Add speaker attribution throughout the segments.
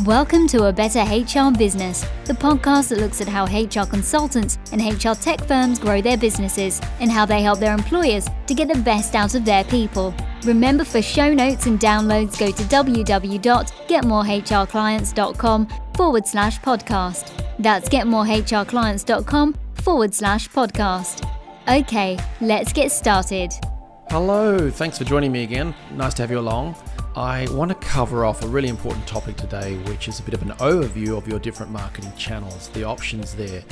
Speaker 1: Welcome to A Better HR Business, the podcast that looks at how HR consultants and HR tech firms grow their businesses and how they help their employers to get the best out of their people. Remember, for show notes and downloads, go to www.getmorehrclients.com/podcast. That's getmorehrclients.com/podcast. Okay, let's get started.
Speaker 2: Hello, thanks for joining me again. Nice to have you along. I want to cover off a really important topic today, which is a bit of an overview of your different marketing channels, the options there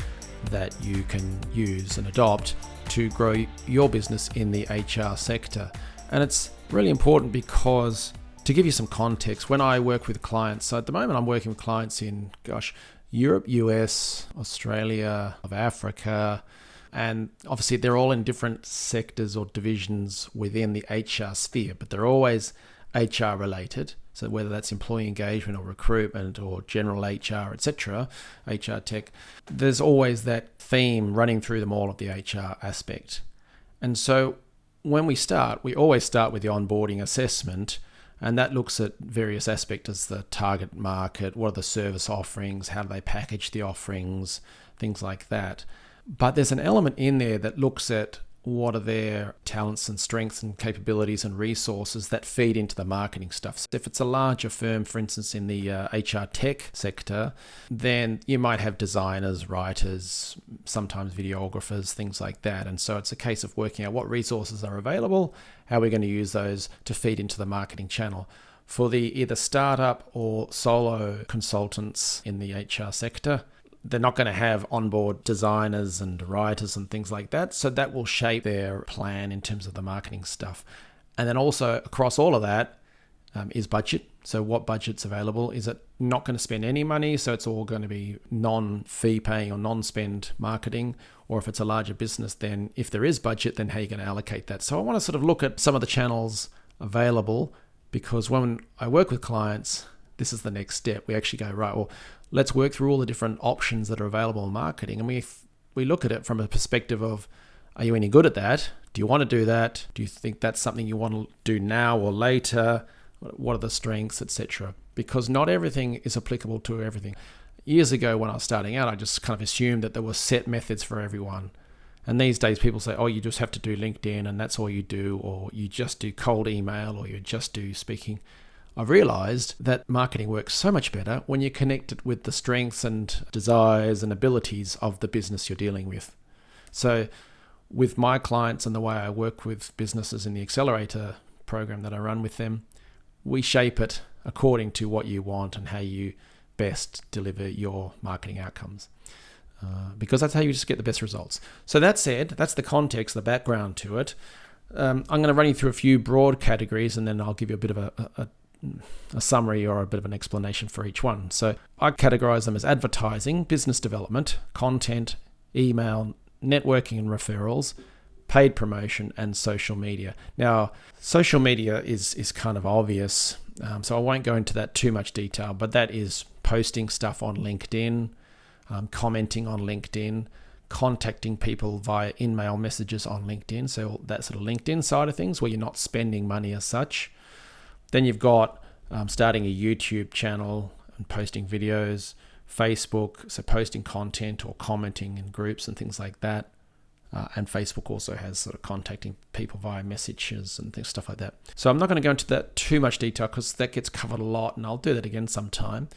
Speaker 2: that you can use and adopt to grow your business in the HR sector. And it's really important because, to give you some context, when I work with clients, so at the moment I'm working with clients in, Europe, US, Australia, of Africa, and obviously they're all in different sectors or divisions within the HR sphere, but they're always HR related. So whether that's employee engagement or recruitment or general HR, etc., HR tech, there's always that theme running through them all of the HR aspect. And so when we always start with the onboarding assessment, and that looks at various aspects as the target market, what are the service offerings, how do they package the offerings, things like that. But there's an element in there that looks at what are their talents and strengths and capabilities and resources that feed into the marketing stuff. So if it's a larger firm, for instance, in the HR tech sector, then you might have designers, writers, sometimes videographers, things like that. And so it's a case of working out what resources are available, how we're going to use those to feed into the marketing channel. For the either startup or solo consultants in the HR sector, they're not going to have onboard designers and writers and things like that. So that will shape their plan in terms of the marketing stuff. And then also across all of that is budget. So what budget's available? Is it not going to spend any money? So it's all going to be non-fee paying or non-spend marketing. Or if it's a larger business, then if there is budget, then how are you going to allocate that? So I want to sort of look at some of the channels available, because when I work with clients, this is the next step. We actually go, right, well, let's work through all the different options that are available in marketing. And we look at it from a perspective of, are you any good at that? Do you want to do that? Do you think that's something you want to do now or later? What are the strengths, etc.? Because not everything is applicable to everything. Years ago when I was starting out, I just kind of assumed that there were set methods for everyone. And these days people say, oh, you just have to do LinkedIn and that's all you do, or you just do cold email, or you just do speaking. I've realized that marketing works so much better when you connect it with the strengths and desires and abilities of the business you're dealing with. So with my clients and the way I work with businesses in the accelerator program that I run with them, we shape it according to what you want and how you best deliver your marketing outcomes. Because that's how you just get the best results. So that said, that's the context, the background to it. I'm going to run you through a few broad categories, and then I'll give you a bit of a summary or a bit of an explanation for each one. So I categorize them as advertising, business development, content, email, networking and referrals, paid promotion, and social media. Now, social media is kind of obvious, so I won't go into that too much detail, but that is posting stuff on LinkedIn, commenting on LinkedIn, contacting people via in-mail messages on LinkedIn. So that sort of LinkedIn side of things where you're not spending money as such. Then you've got starting a YouTube channel and posting videos, Facebook, so posting content or commenting in groups and things like that. And Facebook also has sort of contacting people via messages and stuff like that. So I'm not going to go into that too much detail because that gets covered a lot, and I'll do that again sometime.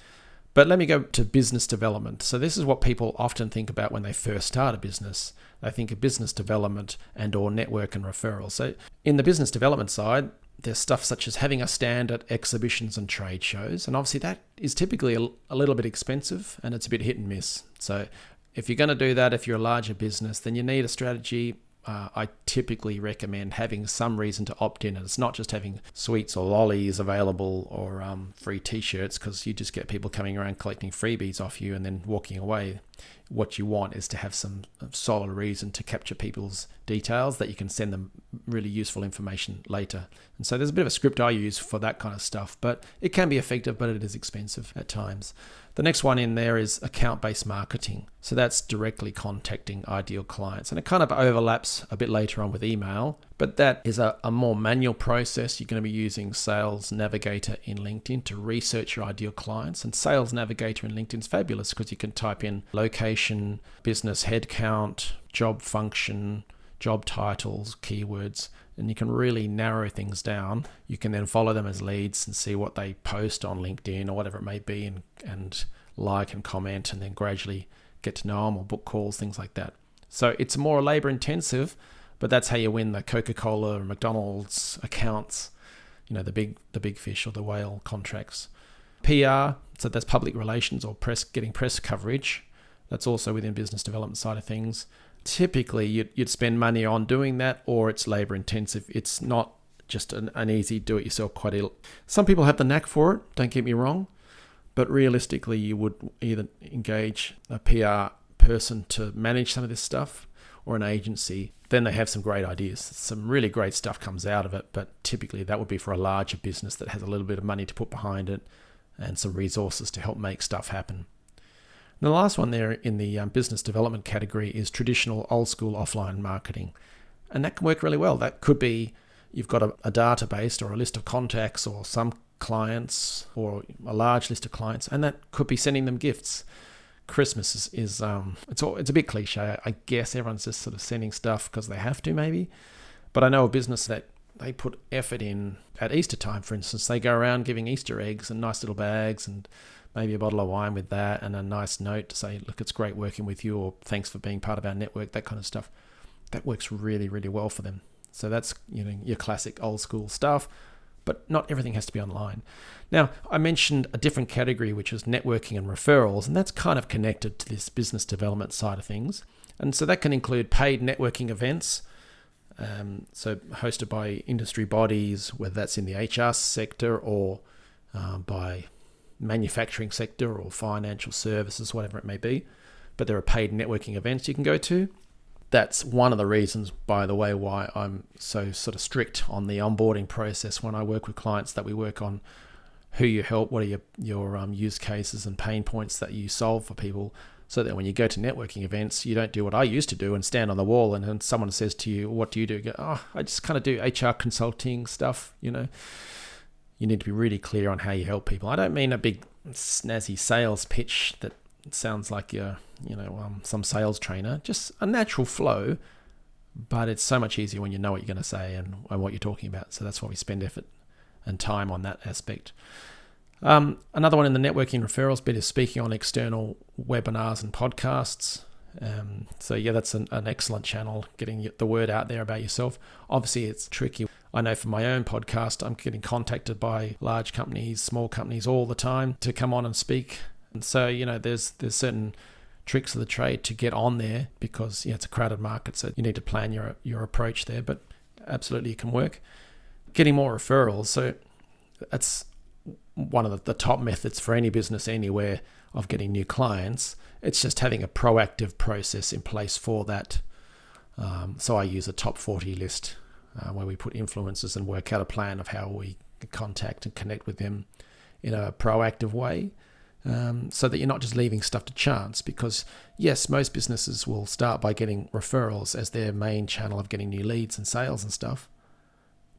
Speaker 2: But let me go to business development. So this is what people often think about when they first start a business. They think of business development and or network and referrals. So in the business development side, there's stuff such as having a stand at exhibitions and trade shows. And obviously that is typically a little bit expensive and it's a bit hit and miss. So if you're going to do that, if you're a larger business, then you need a strategy. I typically recommend having some reason to opt in. And it's not just having sweets or lollies available or free t-shirts, because you just get people coming around collecting freebies off you and then walking away. What you want is to have some solid reason to capture people's details that you can send them really useful information later. And so there's a bit of a script I use for that kind of stuff, but it can be effective, but it is expensive at times. The next one in there is account-based marketing. So that's directly contacting ideal clients. And it kind of overlaps a bit later on with email, but that is a more manual process. You're going to be using Sales Navigator in LinkedIn to research your ideal clients. And Sales Navigator in LinkedIn is fabulous because you can type in location, business headcount, job function, job titles, keywords, and you can really narrow things down. You can then follow them as leads and see what they post on LinkedIn or whatever it may be, and like and comment, and then gradually get to know them or book calls, things like that. So it's more labor intensive, but that's how you win the Coca-Cola or McDonald's accounts, you know, the big fish or the whale contracts. PR, so that's public relations or getting press coverage. That's also within business development side of things. Typically, you'd spend money on doing that, or it's labor intensive. It's not just an easy do-it-yourself quite ill. Some people have the knack for it, don't get me wrong, but realistically, you would either engage a PR person to manage some of this stuff or an agency. Then they have some great ideas. Some really great stuff comes out of it, but typically that would be for a larger business that has a little bit of money to put behind it and some resources to help make stuff happen. And the last one there in the business development category is traditional old school offline marketing. And that can work really well. That could be you've got a database or a list of contacts or some clients or a large list of clients, and that could be sending them gifts. Christmas is it's a bit cliche. I guess everyone's just sort of sending stuff because they have to maybe. But I know a business that they put effort in at Easter time, for instance. They go around giving Easter eggs and nice little bags and maybe a bottle of wine with that and a nice note to say, look, it's great working with you, or thanks for being part of our network, that kind of stuff. That works really, really well for them. So that's, you know, your classic old school stuff, but not everything has to be online. Now, I mentioned a different category, which is networking and referrals, and that's kind of connected to this business development side of things. And so that can include paid networking events, so hosted by industry bodies, whether that's in the HR sector or by manufacturing sector or financial services, whatever it may be. But there are paid networking events you can go to. That's one of the reasons, by the way, why I'm so sort of strict on the onboarding process when I work with clients, that we work on who you help, what are your use cases and pain points that you solve for people, so that when you go to networking events, you don't do what I used to do and stand on the wall and then someone says to you, what do you do? You go, I just kind of do HR consulting stuff, you know. You need to be really clear on how you help people. I don't mean a big snazzy sales pitch that sounds like you're, some sales trainer. Just a natural flow, but it's so much easier when you know what you're going to say and what you're talking about. So that's why we spend effort and time on that aspect. Another one in the networking referrals bit is speaking on external webinars and podcasts. So yeah, that's an excellent channel, getting the word out there about yourself. Obviously, it's tricky. I know for my own podcast, I'm getting contacted by large companies, small companies all the time to come on and speak. And so, there's certain tricks of the trade to get on there because it's a crowded market. So you need to plan your approach there, but absolutely it can work. Getting more referrals. So that's one of the top methods for any business anywhere of getting new clients. It's just having a proactive process in place for that. So I use a top 40 list where we put influencers and work out a plan of how we contact and connect with them in a proactive way, so that you're not just leaving stuff to chance. Because yes, most businesses will start by getting referrals as their main channel of getting new leads and sales and stuff,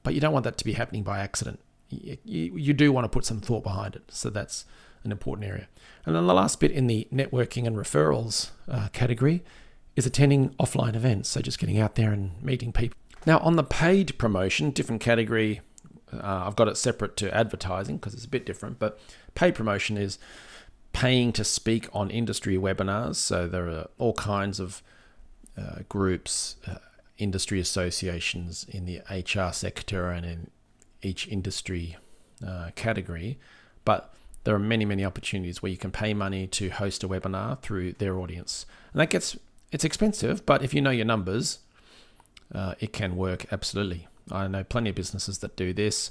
Speaker 2: but you don't want that to be happening by accident. You do want to put some thought behind it. So that's an important area. And then the last bit in the networking and referrals category is attending offline events. So just getting out there and meeting people. Now on the paid promotion, different category, I've got it separate to advertising because it's a bit different, but paid promotion is paying to speak on industry webinars. So there are all kinds of groups, industry associations in the HR sector and in each industry category, but there are many, many opportunities where you can pay money to host a webinar through their audience. And it's expensive, but if you know your numbers, it can work absolutely. I know plenty of businesses that do this.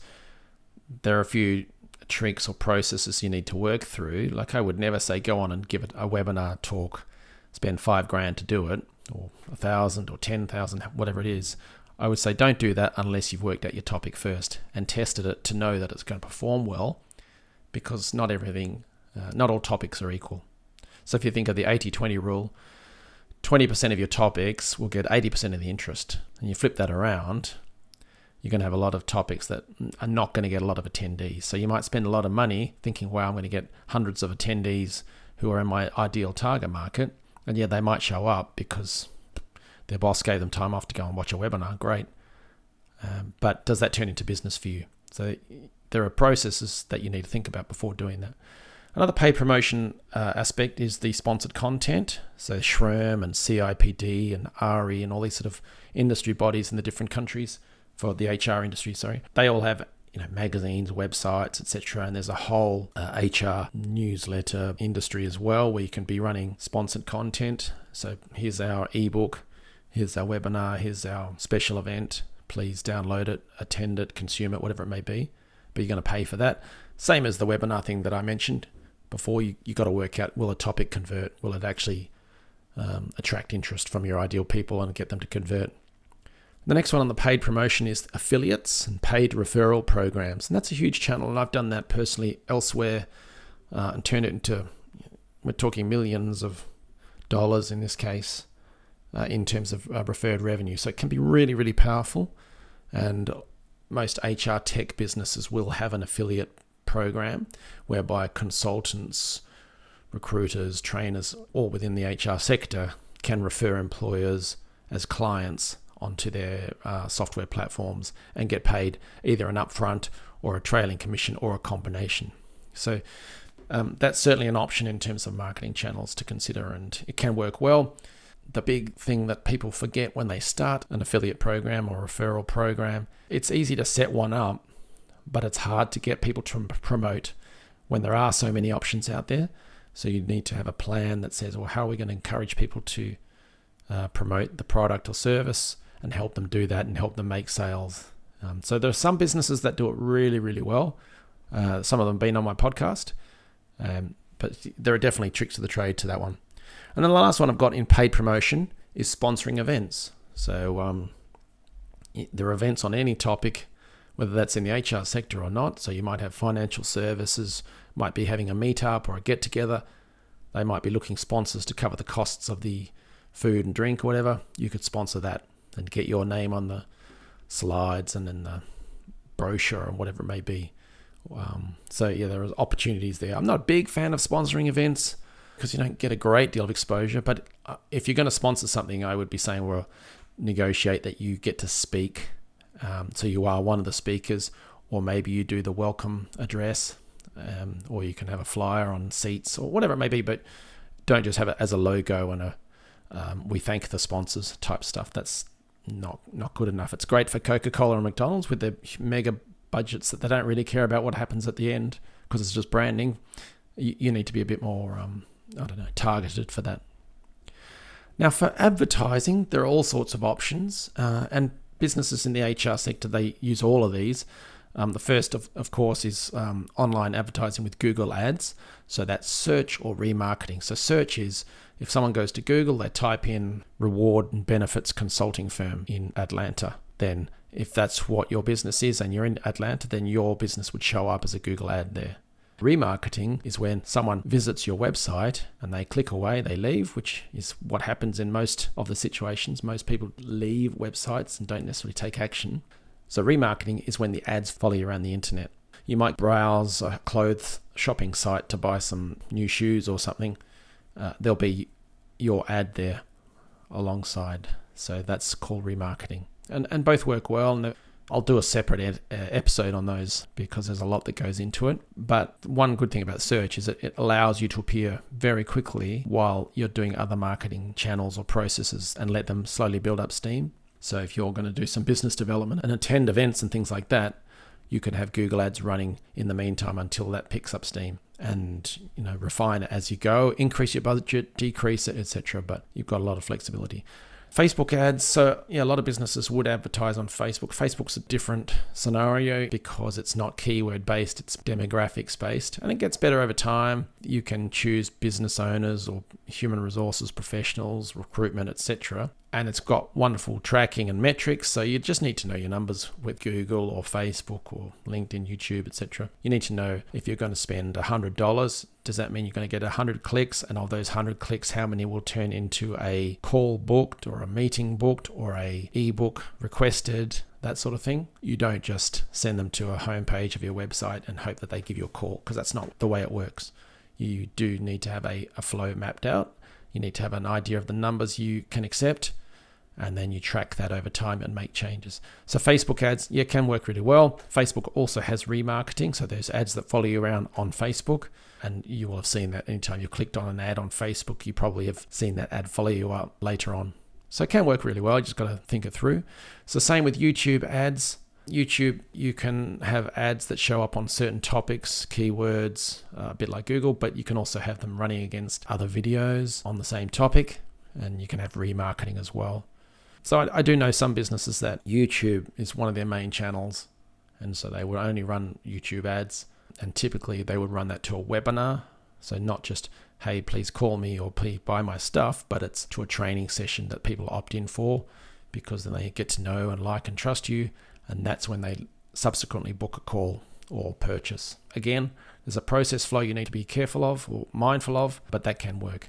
Speaker 2: There are a few tricks or processes you need to work through. Like I would never say go on and give it a webinar talk spend $5,000 to do it, or 1,000 or 10,000, whatever it is, I would say don't do that unless you've worked out your topic first and tested it to know that it's going to perform well, because not all topics are equal. So if you think of the 80-20 rule, 20% of your topics will get 80% of the interest, and you flip that around, you're going to have a lot of topics that are not going to get a lot of attendees. So you might spend a lot of money thinking, wow, I'm going to get hundreds of attendees who are in my ideal target market, and yeah, they might show up because their boss gave them time off to go and watch a webinar. Great. But does that turn into business for you? So there are processes that you need to think about before doing that. Another paid promotion aspect is the sponsored content. So SHRM and CIPD and RE and all these sort of industry bodies in the different countries for the HR industry, they all have magazines, websites, etc. And there's a whole HR newsletter industry as well, where you can be running sponsored content. So here's our ebook, here's our webinar, here's our special event. Please download it, attend it, consume it, whatever it may be. But you're going to pay for that. Same as the webinar thing that I mentioned before. You got to work out, will a topic convert? Will it actually attract interest from your ideal people and get them to convert? The next one on the paid promotion is affiliates and paid referral programs. And that's a huge channel. And I've done that personally elsewhere and turned it into, we're talking millions of dollars in this case, in terms of referred revenue. So it can be really, really powerful. And most HR tech businesses will have an affiliate program whereby consultants, recruiters, trainers, all within the HR sector can refer employers as clients onto their software platforms and get paid either an upfront or a trailing commission or a combination. So that's certainly an option in terms of marketing channels to consider, and it can work well. The big thing that people forget when they start an affiliate program or referral program, it's easy to set one up, but it's hard to get people to promote when there are so many options out there. So you need to have a plan that says, well, how are we going to encourage people to promote the product or service and help them do that and help them make sales. So there are some businesses that do it really, really well. Some of them have been on my podcast, but there are definitely tricks of the trade to that one. And then the last one I've got in paid promotion is sponsoring events. So there are events on any topic, whether that's in the HR sector or not. So you might have financial services, might be having a meetup or a get together. They might be looking sponsors to cover the costs of the food and drink or whatever. You could sponsor that and get your name on the slides and in the brochure or whatever it may be. So yeah, there are opportunities there. I'm not a big fan of sponsoring events because you don't get a great deal of exposure. But if you're going to sponsor something, I would be saying, well, negotiate that you get to speak. So you are one of the speakers, or maybe you do the welcome address, or you can have a flyer on seats or whatever it may be. But don't just have it as a logo and a we thank the sponsors type stuff. That's not good enough. It's great for Coca-Cola and McDonald's with their mega budgets that they don't really care about what happens at the end because it's just branding. You need to be a bit more, targeted for that. Now, for advertising, there are all sorts of options, and businesses in the HR sector, they use all of these. The first, of course, is online advertising with Google Ads. So that's search or remarketing. So search is if someone goes to Google, they type in reward and benefits consulting firm in Atlanta. Then if that's what your business is and you're in Atlanta, then your business would show up as a Google ad there. Remarketing is when someone visits your website and they click away, they leave, which is what happens in most of the situations. Most people leave websites and don't necessarily take action. So remarketing is when the ads follow you around the internet. You might browse a clothes shopping site to buy some new shoes or something. There'll be your ad there alongside. So that's called remarketing. And both work well. And I'll do a separate episode on those because there's a lot that goes into it. But one good thing about search is that it allows you to appear very quickly while you're doing other marketing channels or processes and let them slowly build up steam. So if you're going to do some business development and attend events and things like that, you can have Google Ads running in the meantime until that picks up steam, and refine it as you go, increase your budget, decrease it, etc. But you've got a lot of flexibility. Facebook ads. So a lot of businesses would advertise on Facebook. Facebook's a different scenario because it's not keyword based, it's demographics based, and it gets better over time. You can choose business owners or human resources professionals, recruitment, etc. And it's got wonderful tracking and metrics. So you just need to know your numbers with Google or Facebook or LinkedIn, YouTube, etc. You need to know if you're going to spend $100, does that mean you're going to get 100 clicks? And of those 100 clicks, how many will turn into a call booked or a meeting booked or a ebook requested, that sort of thing? You don't just send them to a homepage of your website and hope that they give you a call, because that's not the way it works. You do need to have a flow mapped out. You need to have an idea of the numbers you can accept, and then you track that over time and make changes. So Facebook ads, can work really well. Facebook also has remarketing, so there's ads that follow you around on Facebook, and you will have seen that anytime you clicked on an ad on Facebook, you probably have seen that ad follow you up later on. So it can work really well, you just got to think it through. So same with YouTube ads. YouTube, you can have ads that show up on certain topics, keywords, a bit like Google, but you can also have them running against other videos on the same topic, and you can have remarketing as well. So I do know some businesses that YouTube is one of their main channels, and so they will only run YouTube ads, and typically they would run that to a webinar. So not just, hey, please call me or please buy my stuff, but it's to a training session that people opt in for, because then they get to know and like and trust you, and that's when they subsequently book a call or purchase. Again, there's a process flow you need to be careful of or mindful of, but that can work.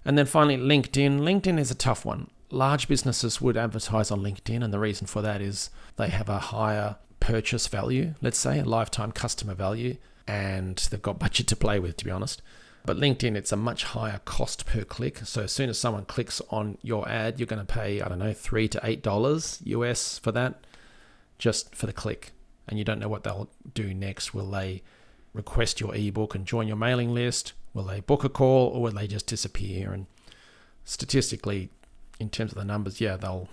Speaker 2: And then finally, LinkedIn. LinkedIn is a tough one. Large businesses would advertise on LinkedIn, and the reason for that is they have a higher purchase value, let's say, a lifetime customer value, and they've got budget to play with, to be honest. But LinkedIn, it's a much higher cost per click. So as soon as someone clicks on your ad, you're going to pay, $3 to $8 US for that, just for the click. And you don't know what they'll do next. Will they request your ebook and join your mailing list? Will they book a call, or will they just disappear? And statistically, in terms of the numbers, they'll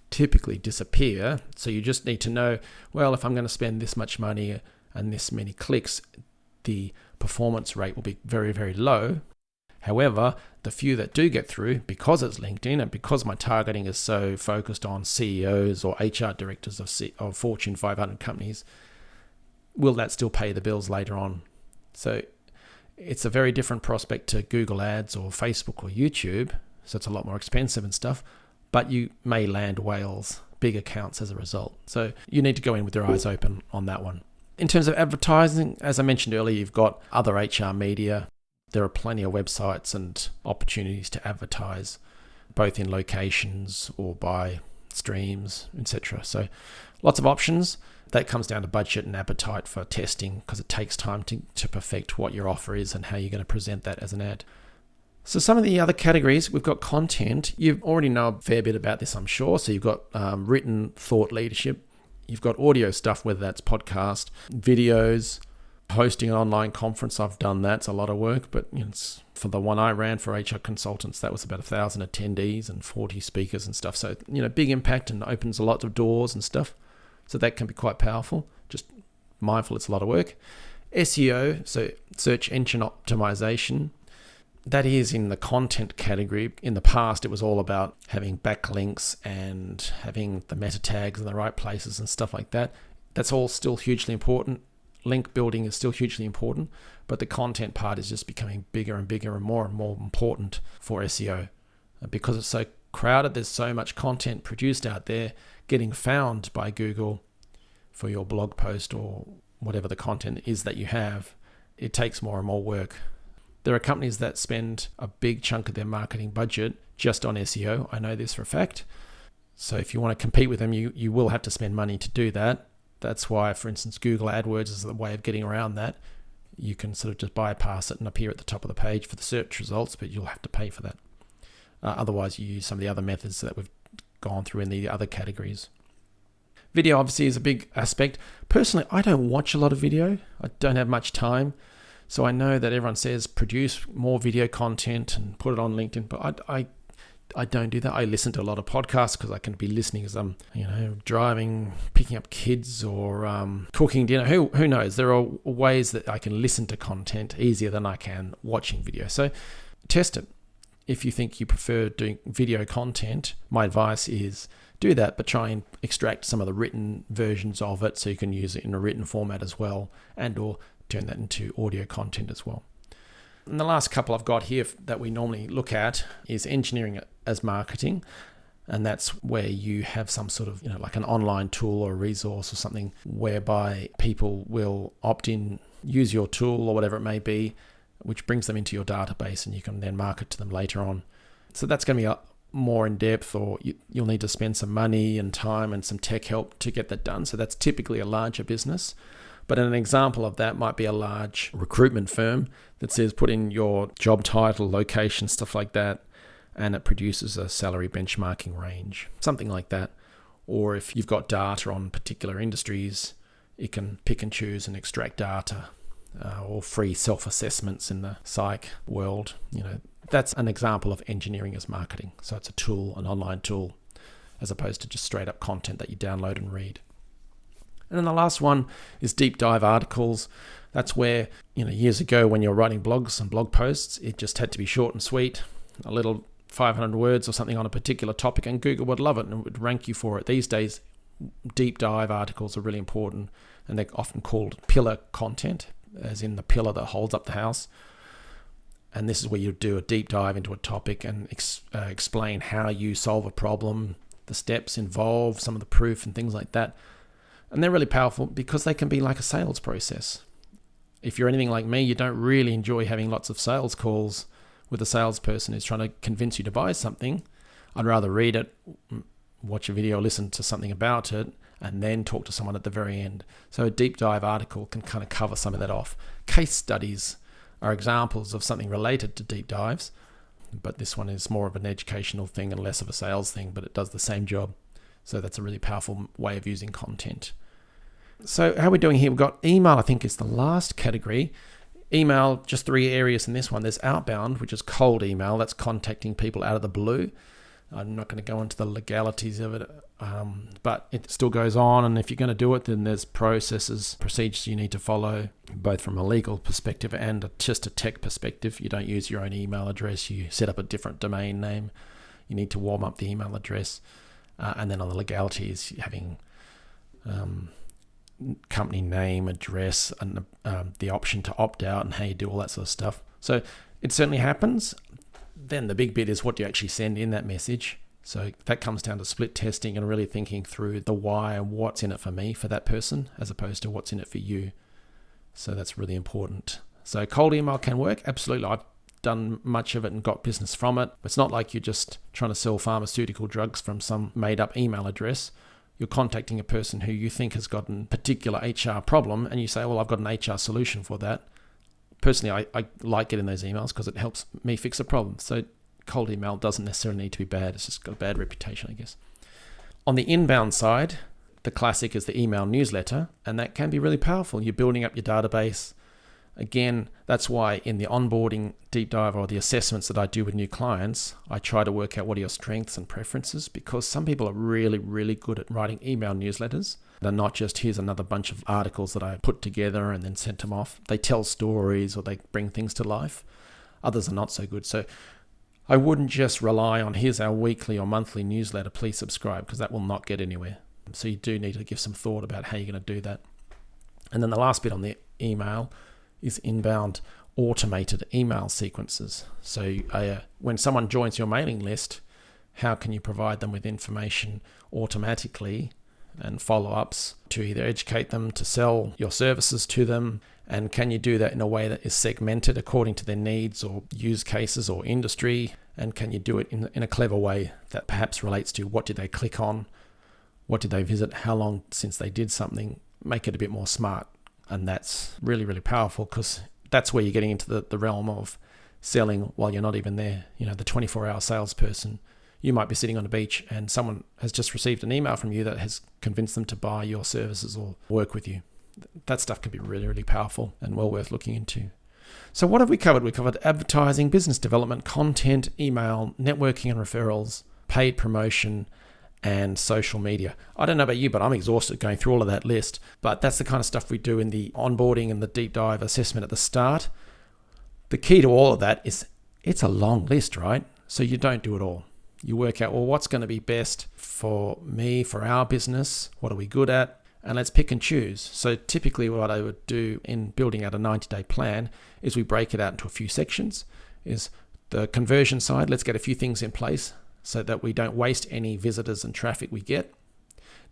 Speaker 2: typically disappear. So you just need to know, well, if I'm going to spend this much money and this many clicks, the performance rate will be very, very low. However, the few that do get through, because it's LinkedIn and because my targeting is so focused on CEOs or HR directors of Fortune 500 companies, will that still pay the bills later on? So it's a very different prospect to Google ads or Facebook or YouTube. So it's a lot more expensive and stuff, but you may land whales, big accounts as a result. So you need to go in with your eyes open on that one. In terms of advertising, as I mentioned earlier, you've got other HR media. There are plenty of websites and opportunities to advertise, both in locations or by streams, etc. So lots of options. That comes down to budget and appetite for testing, because it takes time to perfect what your offer is and how you're going to present that as an ad. So some of the other categories, we've got content. You already know a fair bit about this, I'm sure. So you've got written thought leadership. You've got audio stuff, whether that's podcast, videos, hosting an online conference. I've done that. It's a lot of work, but it's for the one I ran for HR consultants, that was about 1,000 attendees and 40 speakers and stuff. So, big impact and opens a lot of doors and stuff. So that can be quite powerful. Just mindful, it's a lot of work. SEO, so search engine optimization. That is in the content category. In the past, it was all about having backlinks and having the meta tags in the right places and stuff like that. That's all still hugely important. Link building is still hugely important, but the content part is just becoming bigger and bigger and more important for SEO. Because it's so crowded, there's so much content produced out there, getting found by Google for your blog post or whatever the content is that you have, it takes more and more work. There are companies that spend a big chunk of their marketing budget just on SEO. I know this for a fact. So if you want to compete with them, you will have to spend money to do that. That's why, for instance, Google AdWords is the way of getting around that. You can sort of just bypass it and appear at the top of the page for the search results, but you'll have to pay for that. Otherwise, you use some of the other methods that we've gone through in the other categories. Video obviously is a big aspect. Personally, I don't watch a lot of video. I don't have much time. So I know that everyone says produce more video content and put it on LinkedIn, but I don't do that. I listen to a lot of podcasts because I can be listening as I'm, driving, picking up kids, or cooking dinner. Who knows? There are ways that I can listen to content easier than I can watching video. So test it. If you think you prefer doing video content, my advice is do that, but try and extract some of the written versions of it so you can use it in a written format as well, and or turn that into audio content as well. And the last couple I've got here that we normally look at is engineering as marketing. And that's where you have some sort of, like an online tool or a resource or something whereby people will opt in, use your tool or whatever it may be, which brings them into your database and you can then market to them later on. So that's going to be more in depth, or you'll need to spend some money and time and some tech help to get that done. So that's typically a larger business. But an example of that might be a large recruitment firm that says put in your job title, location, stuff like that, and it produces a salary benchmarking range, something like that. Or if you've got data on particular industries, it can pick and choose and extract data, or free self-assessments in the psych world. That's an example of engineering as marketing. So it's a tool, an online tool, as opposed to just straight up content that you download and read. And then the last one is deep dive articles. That's where, years ago when you're writing blogs and blog posts, it just had to be short and sweet, a little 500 words or something on a particular topic, and Google would love it and would rank you for it. These days, deep dive articles are really important, and they're often called pillar content, as in the pillar that holds up the house. And this is where you do a deep dive into a topic and explain how you solve a problem, the steps involved, some of the proof and things like that. And they're really powerful because they can be like a sales process. If you're anything like me, you don't really enjoy having lots of sales calls with a salesperson who's trying to convince you to buy something. I'd rather read it, watch a video, listen to something about it, and then talk to someone at the very end. So a deep dive article can kind of cover some of that off. Case studies are examples of something related to deep dives, but this one is more of an educational thing and less of a sales thing, but it does the same job. So that's a really powerful way of using content. So how are we doing here? We've got email, I think is the last category. Email, just 3 areas in this one. There's outbound, which is cold email. That's contacting people out of the blue. I'm not going to go into the legalities of it, but it still goes on. And if you're going to do it, then there's procedures you need to follow, both from a legal perspective and just a tech perspective. You don't use your own email address. You set up a different domain name. You need to warm up the email address. And then on the legalities, having company name, address, and the option to opt out and how you do all that sort of stuff. So it certainly happens. Then the big bit is what do you actually send in that message. So that comes down to split testing and really thinking through the why and what's in it for me, for that person, as opposed to what's in it for you. So that's really important. So cold email can work. Absolutely. I've done much of it and got business from it. It's not like you're just trying to sell pharmaceutical drugs from some made up email address. You're contacting a person who you think has got a particular HR problem, and you say, well, I've got an HR solution for that. Personally, I like getting those emails because it helps me fix a problem. So cold email doesn't necessarily need to be bad. It's just got a bad reputation, I guess. On the inbound side, the classic is the email newsletter, and that can be really powerful. You're building up your database. Again, that's why in the onboarding deep dive or the assessments that I do with new clients, I try to work out what are your strengths and preferences, because some people are really, really good at writing email newsletters. They're not just, here's another bunch of articles that I put together and then sent them off. They tell stories or they bring things to life. Others are not so good. So I wouldn't just rely on, here's our weekly or monthly newsletter, please subscribe, because that will not get anywhere. So you do need to give some thought about how you're going to do that. And then the last bit on the email is inbound automated email sequences. So when someone joins your mailing list, how can you provide them with information automatically and follow-ups to either educate them, to sell your services to them? And can you do that in a way that is segmented according to their needs or use cases or industry? And can you do it in a clever way that perhaps relates to what did they click on? What did they visit? How long since they did something? Make it a bit more smart. And that's really, really powerful, because that's where you're getting into the realm of selling while you're not even there. You know, the 24-hour salesperson, you might be sitting on a beach and someone has just received an email from you that has convinced them to buy your services or work with you. That stuff can be really, really powerful and well worth looking into. So what have we covered? We covered advertising, business development, content, email, networking and referrals, paid promotion, and social media. I don't know about you, but I'm exhausted going through all of that list. But that's the kind of stuff we do in the onboarding and the deep dive assessment at the start. The key to all of that is it's a long list, right? So you don't do it all. You work out, well, what's going to be best for me, for our business? What are we good at? And let's pick and choose. So typically what I would do in building out a 90-day plan is we break it out into a few sections. Is the conversion side, let's get a few things in place so that we don't waste any visitors and traffic we get.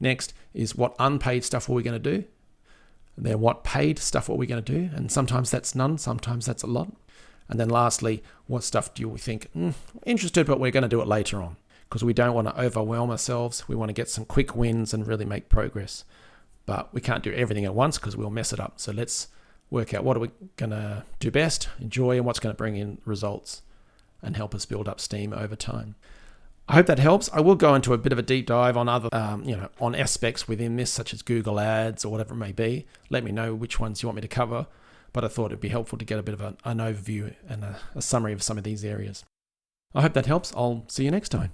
Speaker 2: Next is what unpaid stuff are we going to do? And then what paid stuff are we going to do? And sometimes that's none, sometimes that's a lot. And then lastly, what stuff do we think, interested, but we're going to do it later on? Because we don't want to overwhelm ourselves. We want to get some quick wins and really make progress. But we can't do everything at once because we'll mess it up. So let's work out what are we going to do best, enjoy, and what's going to bring in results and help us build up steam over time. I hope that helps. I will go into a bit of a deep dive on other, on aspects within this, such as Google Ads or whatever it may be. Let me know which ones you want me to cover. But I thought it'd be helpful to get a bit of an overview and a summary of some of these areas. I hope that helps. I'll see you next time.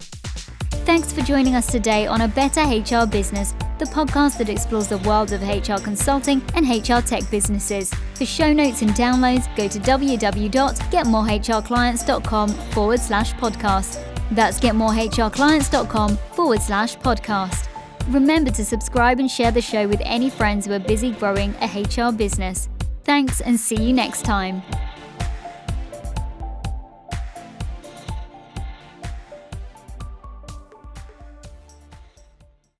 Speaker 1: Thanks for joining us today on A Better HR Business, the podcast that explores the world of HR consulting and HR tech businesses. For show notes and downloads, go to www.getmorehrclients.com/podcast. That's getmorehrclients.com/podcast. Remember to subscribe and share the show with any friends who are busy growing a HR business. Thanks, and see you next time.